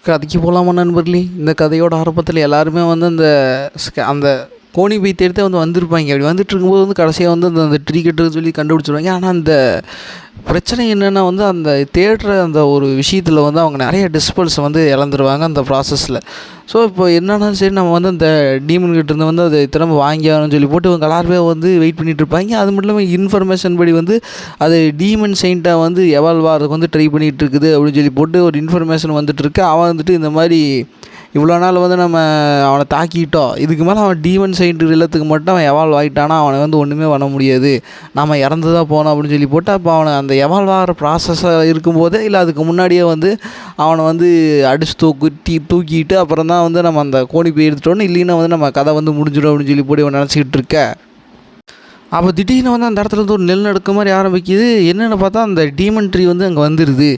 கதைக்கு போகலாமா நண்பர்களே? இந்த கதையோட ஆரம்பத்தில் எல்லாருமே வந்து அந்த கோணி பை தேடித்தான் வந்திருப்பாங்க. அப்படி வந்துட்டு இருக்கும்போது கடைசியாக அந்த ட்ரீ கட்டுறது சொல்லி கண்டுபிடிச்சிருவாங்க. ஆனால் அந்த பிரச்சனை என்னென்னா அந்த தேடுற அந்த ஒரு விஷயத்தில் அவங்க நிறைய டிஸ்பல்ஸ் இழந்துருவாங்க அந்த ப்ராசஸில். ஸோ இப்போ என்னன்னா சரி நம்ம அந்த டீமன் கிட்டேருந்து அதை திரும்ப வாங்கி ஆகணும்னு சொல்லி போட்டு இவங்க எல்லாருமே வெயிட் பண்ணிகிட்டு இருப்பாங்க. அது மட்டும் இல்லாமல் இன்ஃபர்மேஷன் படி அது டீமன் செயிண்ட்டாக எவால்வ் ஆகிறதுக்கு ட்ரை பண்ணிகிட்டு இருக்குது அப்படின்னு சொல்லி போட்டு ஒரு இன்ஃபர்மேஷன் வந்துட்டுருக்கு. அவன் இந்த மாதிரி இவ்வளோ நாள் நம்ம அவனை தாக்கிட்டோம், இதுக்கு மேலே அவன் டீமன் சைடு இல்லத்துக்கு மட்டும் அவன் எவால்வ் ஆகிட்டானா அவனை ஒன்றுமே பண்ண முடியாது, நம்ம இறந்து தான் போனோம் அப்படின்னு சொல்லி போட்டு அப்போ அவனை அந்த எவால்வ் ஆகிற ப்ராசஸாக இருக்கும்போதே இல்லை அதுக்கு முன்னாடியே அவனை அடித்து தூக்கிட்டு அப்புறம் தான் நம்ம அந்த கோணி போய் எடுத்துட்டோன்னு, இல்லைன்னா நம்ம கதை முடிஞ்சிடும் அப்படின்னு சொல்லி போட்டு அவன் நினச்சிக்கிட்டு இருக்க. அப்போ திடீர்னு அந்த இடத்துல ஒரு நிலநடுக்க மாதிரி ஆரம்பிக்குது. என்னென்னு பார்த்தா அந்த டீமன் ட்ரீ அங்கே வந்துடுது.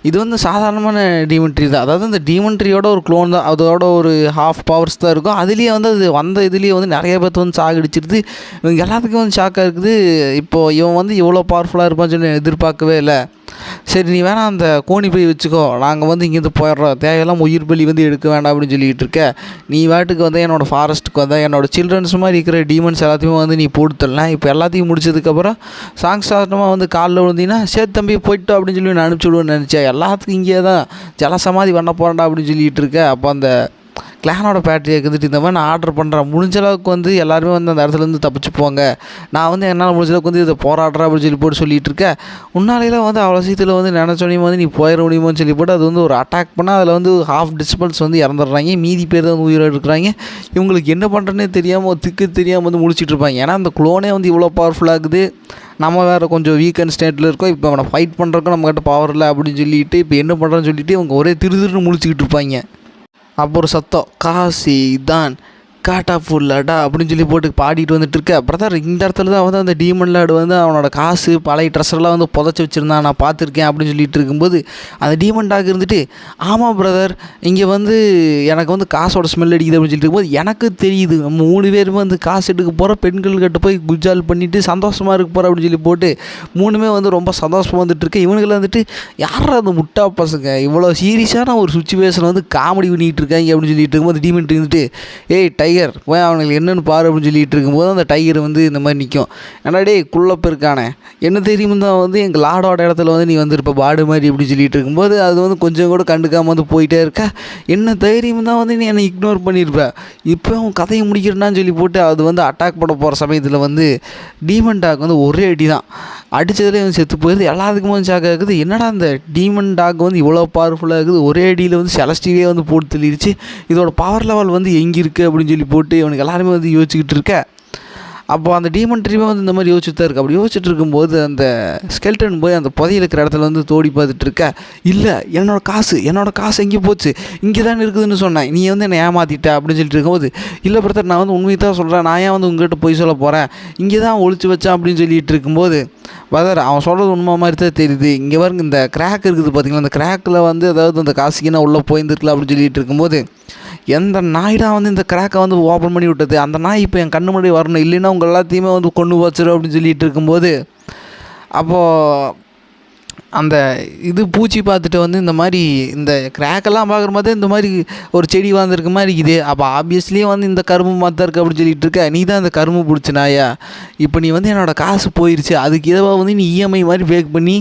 இது சாதாரணமான டீமன் ட்ரீ தான். அதாவது அந்த டீமன் ட்ரீயோட ஒரு க்ளோன் தான், அதோட ஒரு ஹாஃப் பவர்ஸ் தான் இருக்கும். அதுலேயே அது வந்த இதுலேயே நிறைய பேர்த்து சாகடிச்சிருது. இவங்க எல்லாத்துக்கும் ஷாக்காக இருக்குது. இப்போது இவன் இவ்வளோ பவர்ஃபுல்லாக இருப்பான்னு சொல்லி எதிர்பார்க்கவே இல்லை. சரி நீ வேணால் அந்த கோணி போய் வச்சுக்கோ, நாங்கள் இங்கேருந்து போயிடுறோம், தேவையெல்லாம் உயிர் பலி எடுக்க வேண்டாம் அப்படின்னு சொல்லிகிட்டு இருக்க. நீ வாட்டுக்கு என்னோடய ஃபாரஸ்ட்டுக்கு என்னோடய சில்ட்ரன்ஸ் மாதிரி இருக்கிற டீமன்ஸ் எல்லாத்தையுமே நீ போட்டுடலாம். இப்போ எல்லாத்தையும் முடிச்சதுக்கப்புறம் சாங்ஸாட்டமாக காலில் விழுந்தீங்கன்னா சரி தம்பி போய்ட்டு அப்படின்னு சொல்லி நான் அனுப்பிச்சி விடுவேன்னு நினச்சேன். எல்லாத்துக்கும் இங்கே தான் ஜலசமாதி பண்ண போகிறேன்டா அப்படின்னு சொல்லிகிட்டு இருக்க. அப்போ அந்த கிளானோட பேட்டரியை இந்த மாதிரி நான் ஆர்டர் பண்ணுறேன், முடிஞ்ச அளவுக்கு எல்லாருமே அந்த இடத்துலேருந்து தப்பிச்சு போங்க, நான் என்னால் முடிஞ்ச அளவுக்கு இதை போராடுறேன் அப்படின்னு சொல்லி போட்டு சொல்லிகிட்டு இருக்கேன். உன்னாலையில் அவ்வளோ சீத்தில் நினச்சோனையும் நீ போயிட முடியுமோன்னு சொல்லி போட்டு அது ஒரு அட்டாக் பண்ணால் அதில் ஹாஃப் டிஸ்பல்ஸ் இறந்துடுறாங்க. மீதி பேர் உயிரோடு இருக்கிறாங்க. இவங்களுக்கு என்ன பண்ணுறேன்னே தெரியாமல் திக்கு தெரியாமல் முடிச்சிட்டு இருப்பாங்க. ஏன்னா அந்த குளோனே இவ்வளோ பவர்ஃபுல்லாகுது, நம்ம வேறு கொஞ்சம் வீக்கன் ஸ்டேட்டில் இருக்கோம், இப்போ அவனை ஃபைட் பண்ணுறதுக்கும் நம்மக்கிட்ட பவர் இல்லை அப்படின்னு சொல்லிட்டு இப்போ என்ன பண்ணுறேன்னு சொல்லிட்டு இவங்க ஒரே திருன்னு முழிச்சிக்கிட்டு இருப்பாங்க. அப்போ ஒரு சத்தம், காசி தான் காட்டா ஃபுல்லாடா அப்படின்னு சொல்லி போட்டு பாடிட்டு இருக்க. பிரதர் இந்த இடத்துல தான் அந்த டீமன் லார்டு அவனோட காசு பழைய ட்ரெஸ்ஸெல்லாம் புதைச்சி வச்சுருந்தான், நான் பார்த்துருக்கேன் அப்படின்னு சொல்லிட்டு இருக்கும்போது அந்த டீமன் டாக் இருந்துட்டு ஆமாம் பிரதர் இங்கே எனக்கு காசோட ஸ்மெல் அடிக்குது அப்படின்னு சொல்லிட்டு இருக்கும்போது எனக்கு தெரியுது நம்ம 3 பேருமே காசு எடுக்க போகிற பெண்கள்கிட்ட போய் குஜால் பண்ணிவிட்டு சந்தோஷமாக இருக்க போகிற அப்படின்னு சொல்லி போட்டு 3மே ரொம்ப சந்தோஷமாக வந்துட்டுருக்கு. இவனுங்களை யார் அந்த முட்டா பசங்க இவ்வளோ சீரியஸான ஒரு சுச்சுவேஷன் காமெடி பண்ணிகிட்டு இருக்காங்க அப்படின்னு சொல்லிட்டு இருக்கும்போது டீமன் இருந்துட்டு ஏய் டைகர் போய் அவனுக்கு என்னென்னு பாரு அப்படின்னு சொல்லிட்டு இருக்கும்போது அந்த டைகர் இந்த மாதிரி நிற்கும். ஏன்னா டே குள்ளப்ப இருக்கானே என்ன தெரியும் தான் எங்கள் லாடோட இடத்துல நீ இருப்ப பாடு மாதிரி இப்படி சொல்லிட்டு இருக்கும்போது அது கொஞ்சம் கூட கண்டுக்காமல் போயிட்டே இருக்க. என்ன தைரியம் தான் நீ என்னை இக்னோர் பண்ணியிருப்ப, இப்போ அவன் கதையை முடிக்கிறேன்னு சொல்லி போட்டு அது அட்டாக் பண்ண போகிற சமயத்தில் டீமன் டாக் ஒரே அடி தான் அடித்ததுலேயே செத்து போயிடுது. எல்லாத்துக்குமே ஷாக் ஆகுது. என்னடா அந்த டீமன் டாக் இவ்வளோ பவர்ஃபுல்லாக இருக்குது, ஒரே அடியில் செலஸ்டிலே போட்டு தள்ளிடுச்சு, இதோட பவர் லெவல் எங்கே இருக்குது அப்படின்னு சொல்லி போட்டு இவனுக்கு எல்லாருமே யோசிச்சுக்கிட்டு இருக்க. அப்போ அந்த டீமன் ட்ரீமே இந்த மாதிரி யோசிச்சுட்டு தான் இருக்குது. அப்படி யோசிச்சுட்டு இருக்கும்போது அந்த ஸ்கெல்டன் போய் அந்த புதையில் இருக்கிற இடத்துல தோடி பார்த்துட்டு இருக்க. இல்லை என்னோடய காசு எங்கே போச்சு, இங்கே தான் இருக்குதுன்னு சொன்னேன், நீ என்னை ஏமாற்றிட்ட அப்படின்னு சொல்லிட்டு இருக்கும்போது இல்லை பிரதர் நான் உண்மையை தான் சொல்கிறேன், நான் ஏன் உங்கள்கிட்ட போய் சொல்ல போகிறேன், இங்கே தான் ஒழிச்சு வச்சேன் அப்படின்னு சொல்லிட்டு இருக்கும்போது பிரதர் அவன் சொல்கிறது உண்மை மாதிரி தான் தெரியுது, இங்கே பாருங்க இந்த கிராக் இருக்குது பார்த்தீங்களா, அந்த கிராக்கில் அதாவது அந்த காசுக்குன்னா உள்ளே போயிருந்துருக்கலாம் அப்படின்னு சொல்லிட்டு இருக்கும்போது எந்த நாய்டா இந்த கிராக்கை ஓப்பன் பண்ணி விட்டது, அந்த நாய் இப்போ என் கண்ணு முன்னாடி வரணும், இல்லைன்னா உங்கள் எல்லாத்தையுமே கொண்டு வச்சிடும் அப்படின்னு சொல்லிட்டு இருக்கும்போது அப்போது அந்த பூச்சி பார்த்துட்டு இந்த மாதிரி இந்த கிராக்கெல்லாம் பார்க்குற மாதிரி இந்த மாதிரி ஒரு செடி வாழ்ந்துருக்க மாதிரி இது. அப்போ ஆப்வியஸ்லி இந்த கரும்பு மாதிரி இருக்குது அப்படின்னு சொல்லிட்டு இருக்க. நீ தான் அந்த கரும்பு பிடிச்ச நாயா, இப்போ நீ என்னோடய காசு போயிடுச்சு, அதுக்கு ஏதாவது நீ இஎம்ஐ மாதிரி பேக் பண்ணி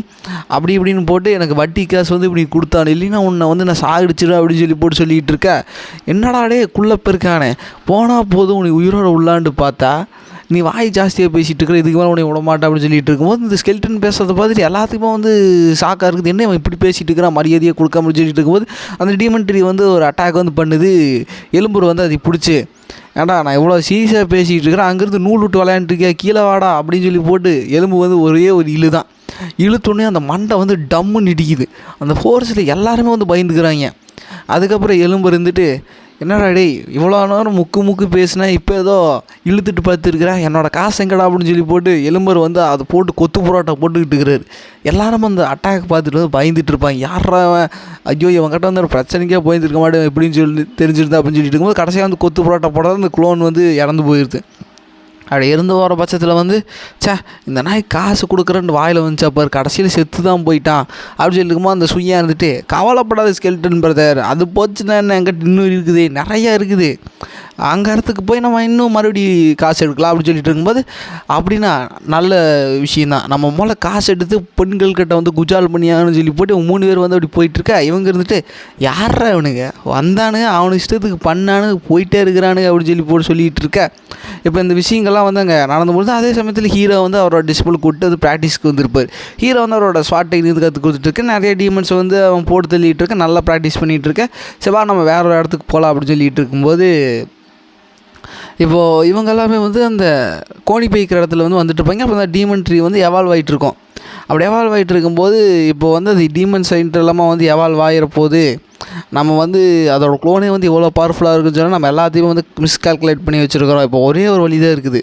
அப்படி இப்படின்னு போட்டு எனக்கு வட்டி காசு இப்படி கொடுத்தாலும், இல்லைன்னா உன்னை நான் சாகடிச்சிடும் அப்படின்னு சொல்லி போட்டு சொல்லிகிட்டு இருக்க. என்னடாடே குள்ளப்ப இருக்கானே போனால் போதும் உனக்கு உயிரோட உள்ளாண்டு பார்த்தா நீ வாய் ஜாஸ்தியாக பேசிகிட்டு இருக்கிற, இதுக்கு மேலே உன்னை விட மாட்டேன் அப்படின்னு சொல்லிட்டு இருக்கும்போது இந்த ஸ்கெல்டன் பேசுறதை பார்த்துட்டு எல்லாத்துக்குமே ஷாக்காக இருக்குது. என்ன இவன் இப்படி பேசிகிட்டு இருக்கிறான், மரியாதையை கொடுக்காம சொல்லிட்டு இருக்கும்போது அந்த டீமன் ட்ரீ ஒரு அட்டாக் பண்ணுது. எலும்புரு அதை பிடிச்சி ஏன்டா நான் இவ்வளோ சீரியஸாக பேசிகிட்டு இருக்கிறேன், அங்கேருந்து நூல் விட்டு விளையாண்டுருக்கேன், கீழே வாடா அப்படின்னு சொல்லி போட்டு எலும்பு ஒரே ஒரு இழு தான் இழுத்தோடனே அந்த மண்டை டம்முன்னு இடிக்குது. அந்த ஃபோர்ஸில் எல்லாருமே பயந்துக்கிறாங்க. அதுக்கப்புறம் எலும்பு இருந்துட்டு என்னடா டேய் இவ்வளோ நேரம் முக்கு பேசினா இப்போ ஏதோ இழுத்துட்டு பார்த்துருக்குறேன், என்னோடய காசு எங்கடா அப்படின்னு சொல்லி போட்டு எலும்பர் அதை போட்டு கொத்து புரோட்டா போட்டுக்கிட்டு இருக்கிறாரு. எல்லாரும் அந்த அட்டாக் பார்த்துட்டு பயந்துட்டு இருப்பாங்க. யாரா ஐயோ இவங்கிட்ட ஒரு பிரச்சனைக்கே போயிருக்க மாட்டேன் எப்படின்னு சொல்லி தெரிஞ்சிருந்தா அப்படின்னு சொல்லிட்டு இருக்கும்போது கடைசியாக கொத்து புரோட்டா போடாத அந்த க்ளோன் இறந்து போயிடுது. அப்படி இருந்து போகிற பட்சத்தில் வந்து இந்த நாய் காசு கொடுக்குறேன்னு வாயில் வந்துச்சா பாரு, கடைசியில் செத்து தான் போயிட்டான் அப்படின்னு சொல்லிருக்கும்போது அந்த சுய்யா இருந்துட்டு, கவலைப்படாத ஸ்கெல்டன் பிரதர், அது போச்சுன்னா என்ன, என்கிட்ட இன்னும் இருக்குது, நிறையா இருக்குது, அங்கே இடத்துக்கு போய் நம்ம இன்னும் மறுபடி காசு எடுக்கலாம் அப்படின்னு சொல்லிட்டு இருக்கும்போது, அப்படின்னா நல்ல விஷயந்தான். நம்ம மூளை காசு எடுத்து பெண்கள்கிட்ட வந்து குஜால் பண்ணியான்னு சொல்லி போட்டு 3 பேர் வந்து அப்படி போயிட்டுருக்கா. இவங்க இருந்துட்டு யாரா அவனுங்க வந்தானுங்க, அவனுக்கு இஷ்டத்துக்கு பண்ணானுங்க, போயிட்டே இருக்கிறானுங்க அப்படின்னு சொல்லி போட்டு சொல்லிகிட்டு இருக்க. இப்போ இந்த விஷயங்கள்லாம் வந்து அங்கே நடந்தும்போது அதே சமயத்தில் ஹீரோ வந்து அவரோட டிஸ்பிள் கூப்பிட்டு அது ப்ராக்டிஸ்க்கு வந்துருப்பார். ஹீரோ வந்து அவரோட ஸ்வாட் டெக்னிக் கற்றுக் கொடுத்துட்ருக்கு. நிறைய டீமன்ஸ் வந்து அவன் போட்டு தள்ளிகிட்டு இருக்க, நல்லா ப்ராக்டிஸ் பண்ணிகிட்டு இருக்க. செவ்வா நம்ம வேற ஒரு இடத்துக்கு போகலாம் அப்படின்னு சொல்லிகிட்டு இருக்கும்போது, இப்போது இவங்க எல்லாமே வந்து அந்த கோணி பைக்கிற இடத்துல வந்து வந்துட்டு இருப்பாங்க. அப்போ அந்த டீமன் ட்ரீ வந்து எவால்வ் ஆகிட்டு இருக்கும். அப்படி எவால்வ் ஆகிட்டு இருக்கும்போது இப்போ வந்து அது டீமன் சைன்ட் எல்லாமே வந்து எவால்வ் ஆகிற போது நம்ம வந்து அதோட க்ளோனே வந்து எவ்வளோ பவர்ஃபுல்லாக இருக்குன்னு சொன்னால் நம்ம எல்லாத்தையும் வந்து மிஸ்கால்குலேட் பண்ணி வச்சுருக்கிறோம். இப்போ ஒரே ஒரு வழி தான் இருக்குது,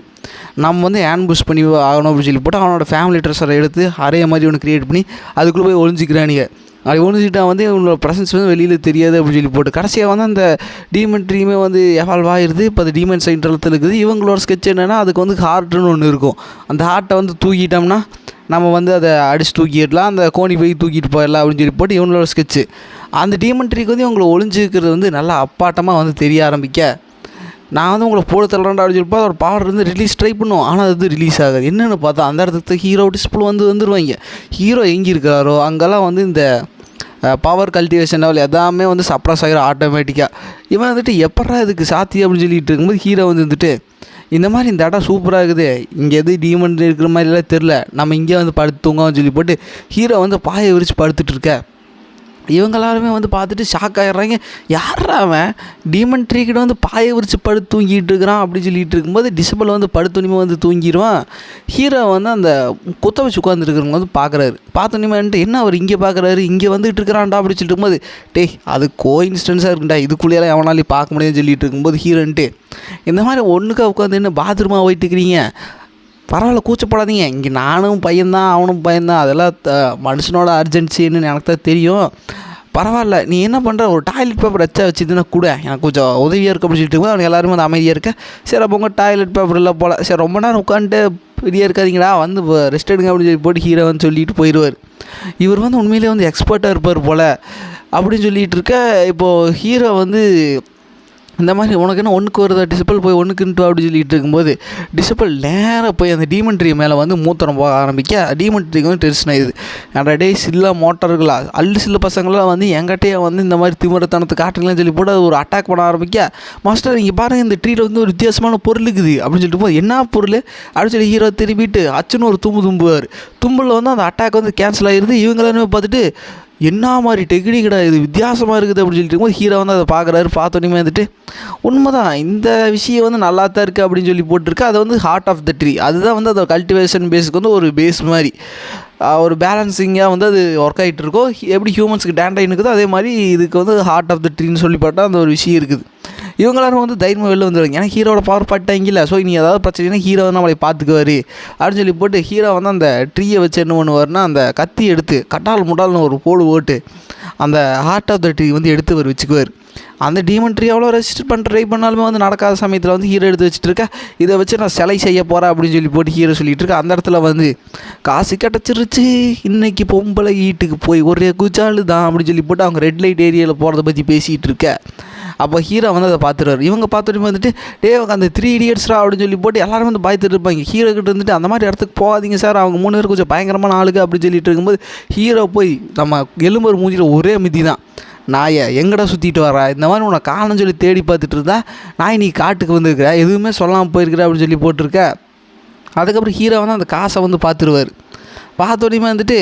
நம்ம வந்து ஆன்புஷ் பண்ணி ஆகணும் அப்படின்னு சொல்லி போட்டு அவனோட ஃபேமிலி ட்ரெஸரை எடுத்து அறைய மாதிரி ஒன்று க்ரியேட் பண்ணி அதுக்குள்ளே போய் ஒழிஞ்சிக்கிறானுங்க. அப்படி ஒழிஞ்சிட்டா வந்து இவங்களோட ப்ரெசன்ஸ் வந்து வெளியில் தெரியாது அப்படின்னு சொல்லி போட்டு கடைசியாக வந்து அந்த டீமன் ட்ரீமே வந்து எவால்வ் ஆகிடுது. இப்போ அது டீமன் சைன்ட்ரத்தில் இருக்குது. இவங்களோட ஸ்கெட்ச் என்னென்னா, அதுக்கு வந்து ஹார்ட்டுன்னு ஒன்று இருக்கும். அந்த ஹார்ட்டை வந்து தூக்கிட்டோம்னா நம்ம வந்து அதை அடித்து தூக்கிடலாம், அந்த கோணி போய் தூக்கிட்டு போயிடலாம் அப்படின்னு சொல்லி போட்டு இவங்களோட ஸ்கெட்சு. அந்த டீமன் ட்ரீக்கு வந்து இவங்களை ஒளிஞ்சிக்கிறது வந்து நல்லா அப்பாட்டமாக வந்து தெரிய ஆரம்பிக்க, நான் வந்து உங்களை போட தள்ளுறேன்டா அப்படின்னு சொல்லிப்போ அதோட பவர் வந்து ரிலீஸ் ட்ரை பண்ணுவோம். ஆனால் அது ரிலீஸ் ஆகாது. என்னென்னு பார்த்தா அந்த இடத்துக்கு ஹீரோ டிஸ்பிள் வந்துருவாங்க. ஹீரோ எங்கே இருக்கிறாரோ அங்கெல்லாம் வந்து இந்த பவர் கல்டிவேஷன் லெவல் எல்லாமே வந்து சப்ரஸ் ஆகிடும் ஆட்டோமேட்டிக்காக. இவன் வந்துட்டு எப்படா இதுக்கு சாத்தி அப்படின்னு சொல்லிட்டு இருக்கும்போது ஹீரோ வந்துட்டு, இந்த மாதிரி இந்த இடம் சூப்பராக இருக்குது, இங்கே எது டீமன் இருக்கிற மாதிரிலாம் தெரில, நம்ம இங்கே வந்து படுத்து தூங்கன்னு சொல்லி போட்டு ஹீரோ வந்து பாயை விரித்து படுத்துட்டு இருக்க. இவங்க எல்லாருமே வந்து பார்த்துட்டு ஷாக் ஆகிடுறாங்க. யாரா அவன் டீமன் ட்ரீக்கிட்ட வந்து பாயை விரித்து படுத்து தூங்கிட்டு இருக்கிறான் அப்படின்னு சொல்லிட்டு இருக்கும்போது டிசபிள் வந்து படுத்துனிமே வந்து தூங்கிடுவான். ஹீரோ வந்து அந்த குத்த வச்சு உட்காந்துருக்கிறவங்க வந்து பார்க்குறாரு. பார்த்தோன்னே என்ன அவர் இங்கே பார்க்குறாரு, இங்கே வந்துட்டு இருக்கிறான்டா அப்படின்னு சொல்லிட்டு இருக்கும்போது, அது கோஇன்சிடென்ஸாக இருக்குண்டா, இதுக்குள்ளேயெல்லாம் எவனாலையும் பார்க்க முடியும்னு சொல்லிட்டு இருக்கும்போது ஹீரோன்ட்டு, இந்த மாதிரி ஒன்றுக்கா உட்காந்து என்ன பாத்ரூமாக போயிட்டு இருக்கிறீங்க, பரவாயில்ல கூச்சப்படாதீங்க, இங்கே நானும் பையன்தான் அவனும் பையன்தான், அதெல்லாம் மனுஷனோட அர்ஜென்சின்னு எனக்கு தான் தெரியும், பரவாயில்ல நீ என்ன பண்ணுற, ஒரு டாய்லெட் பேப்பர் வச்சா வச்சுதுன்னா கூட எனக்கு கொஞ்சம் உதவியாக இருக்குது அப்படின்னு சொல்லிட்டு அவனுக்கு எல்லாருமே வந்து அமைதியாக இருக்க. சரி அப்போ உங்கள் டாய்லெட் பேப்பர் இல்லை போல், சரி ரொம்ப நேரம் உட்காந்துட்டு ஃப்ரீயாக இருக்காதிங்களா, வந்து ரெஸ்ட் எடுங்க அப்படின்னு சொல்லி போட்டு ஹீரோ வந்து சொல்லிட்டு போயிடுவார். இவர் வந்து உண்மையிலே வந்து எக்ஸ்பர்ட்டாக இருப்பார் போல் அப்படின்னு சொல்லிகிட்டு இருக்க. இப்போது ஹீரோ வந்து இந்த மாதிரி உனக்கு என்ன ஒன்றுக்கு வருதா டிசபிள், போய் ஒன்றுக்குன்ட்டு அப்படின்னு சொல்லிட்டு இருக்கும்போது டிசபிள் நேராக போய் அந்த டீமன் ட்ரீ மேலே வந்து மூத்திரம் போக ஆரம்பிக்க. டீமன் ட்ரீக்கு வந்து டென்ஷன் ஆயிடுது. டே சில்ல மோட்டர்களா சில பசங்களாம் வந்து என்கிட்டயே வந்து இந்த மாதிரி திமிரத்தனத்தை காட்டுங்களான்னு சொல்லி போட்டு அது ஒரு அட்டாக் பண்ண ஆரம்பிக்க. மாஸ்டர் இங்கே பாருங்கள், இந்த ட்ரீயில் வந்து ஒரு வித்தியாசமான பொருள் இருக்குது அப்படின்னு சொல்லிட்டு போது, என்ன பொருள் அப்படின்னு சொல்லி ஹீரோ திரும்பிட்டு அச்சுன்னு ஒரு தும்புவார். தும்பில் வந்து அந்த அட்டாக் வந்து கேன்சல் ஆகிடுது. இவங்களாமே பார்த்துட்டு என்ன மாதிரி டெக்னிக்கடா இது, வித்தியாசமாக இருக்குது அப்படின்னு சொல்லிட்டு இருக்கும்போது ஹீரோ வந்து அதை பார்க்குறாரு. பார்த்தோன்னே வந்துட்டு உண்மைதான், இந்த விஷயம் வந்து நல்லா தான் இருக்குது அப்படின்னு சொல்லி போட்டிருக்கு. அது வந்து ஹார்ட் ஆஃப் த ட்ரீ, அதுதான் வந்து அதோட கல்டிவேஷன் பேஸுக்கு வந்து ஒரு பேஸ் மாதிரி ஒரு பேலன்சிங்காக வந்து அது ஒர்க் ஆகிட்டு இருக்கோம். எப்படி ஹியூமன்ஸுக்கு டேண்டைன் இருக்குதோ அதே மாதிரி இதுக்கு வந்து ஹார்ட் ஆஃப் த ட்ரீன்னு சொல்லி பார்த்தா அந்த ஒரு விஷயம் இருக்குது. இவங்களாரும் வந்து தைரியமாக வெளில வந்துடுவாங்க. ஏன்னா ஹீரோட பவர் பட்டாங்கில்ல, ஸோ இனி ஏதாவது பிரச்சனைனா ஹீரோ வந்து நம்மளை பார்த்துக்குவார் அப்படின்னு சொல்லி போட்டு ஹீரோ வந்து அந்த ட்ரீயை வச்சு என்ன பண்ணுவார்னா, அந்த கத்தி எடுத்து கட்டால் முட்டால்னு ஒரு போட்டு அந்த ஹார்ட் ஆஃப் த ட்ரீ வந்து எடுத்து அவர் வச்சுக்குவார். அந்த டீமன் ட்ரீ எவ்வளோ ரெஜிஸ்டர் பண்ண ட்ரை பண்ணாலுமே வந்து நடக்காத சமயத்தில் வந்து ஹீரோ எடுத்து வச்சுட்டு இருக்கா. இதை வச்சு நான் சிலை செய்ய போகிறேன் அப்படின்னு சொல்லி போட்டு ஹீரோ சொல்லிகிட்டு இருக்கா. அந்த இடத்துல வந்து காசு கிடச்சிருச்சு, இன்றைக்கி பொம்பளை வீட்டுக்கு போய் ஒரே குஜாலு தான் அப்படின்னு சொல்லி போட்டு அவங்க ரெட் லைட் ஏரியாவில் போகிறத பற்றி பேசிகிட்டு இருக்க. அப்போ ஹீரோ வந்து அதை பார்த்துருவார். இவங்க பார்த்துட்டு வந்துட்டு அவங்க அந்த 3 இடியட்ஸ்ரா அப்படின்னு சொல்லி போட்டு எல்லாரும் வந்து பயத்துட்டு இருப்பாங்க. ஹீரோ கிட்ட இருந்துட்டு அந்த மாதிரி இடத்துக்கு போகாதீங்க சார், அவங்க 3 பேர் கொஞ்சம் பயங்கரமான ஆளுங்க அப்படின்னு சொல்லிட்டு இருக்கும்போது ஹீரோ போய் நம்ம எலும்பர் மூஞ்சியில் ஒரே மிதி தான், நாயை எங்கடா சுற்றிட்டு வரா, இந்த மாதிரி உன்னை காணும்னு சொல்லி தேடி பார்த்துட்டு இருந்தா நாய் நீ காட்டுக்கு வந்துருக்கிற, எதுவுமே சொல்லாமல் போயிருக்கிற அப்படின்னு சொல்லி போட்டிருக்க. அதுக்கப்புறம் ஹீரோ வந்து அந்த காசை வந்து பார்த்துருவார். பார்த்தோன்னே வந்துட்டு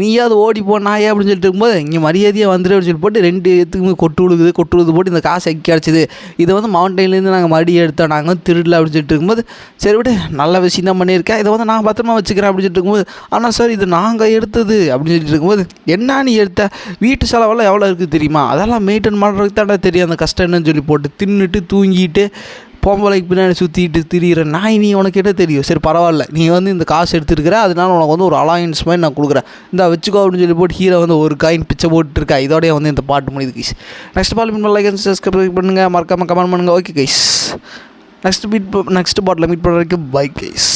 நீயாவது ஓடி நாயே அப்படின்னு சொல்லிட்டு இருக்கும்போது இங்கே மரியாதையாக வந்துடு அப்படின்னு சொல்லி போட்டு 2 எத்துக்குமே கொட்டு விழுது போட்டு இந்த காசு கிடச்சிது, இதை வந்து மவுண்டெயின்லேருந்து நாங்கள் மறுபடியும் எடுத்தோம், நாங்கள் வந்து திருடல அப்படின்னு சொல்லிட்டு இருக்கும்போது, சரி விட்டு நல்ல விஷயம் தான் பண்ணியிருக்கேன், இதை வந்து நான் பத்திரமா வச்சுக்கிறேன் அப்படின்னு சொல்லிட்டு இருக்கும்போது, ஆனால் சார் இது நாங்கள் எடுத்தது அப்படின்னு சொல்லிட்டு இருக்கும்போது, என்ன நீ எடுத்த, வீட்டு செலவெல்லாம் எவ்வளோ இருக்குது தெரியுமா, அதெல்லாம் மெயின்டைன் பண்ணுறதுக்கு தாண்டா தெரியும் அந்த கஷ்டம் என்னன்னு சொல்லி போட்டு தின்னுட்டு தூங்கிட்டு பொம்பளைக்கு பின்னாடி சுற்றிட்டு திரிகிற நாய் நீ உனக்கு என்ன தெரியும், சரி பரவாயில்ல நீ வந்து இந்த காசு எடுத்துருக்கிற, அதனால உனக்கு வந்து ஒரு அலாயன்ஸ் மாதிரி நான் கொடுக்குறேன், இந்த வச்சுக்கோ அப்படின்னு சொல்லி போட்டு ஹீரோ வந்து ஒரு காயின் பிச்சை போட்டுருக்கா. இதோடய வந்து இந்த பாட்டு முடியுது கைஸ். நெக்ஸ்ட் பால் லைக் சப்ஸ்கிரைப் பண்ணுங்கள், மறக்காமல் கமெண்ட் பண்ணுங்கள். Okay guys. நெக்ஸ்ட் பாட்டில் மீட் பண்ணுற வரைக்கும் பை கைஸ்.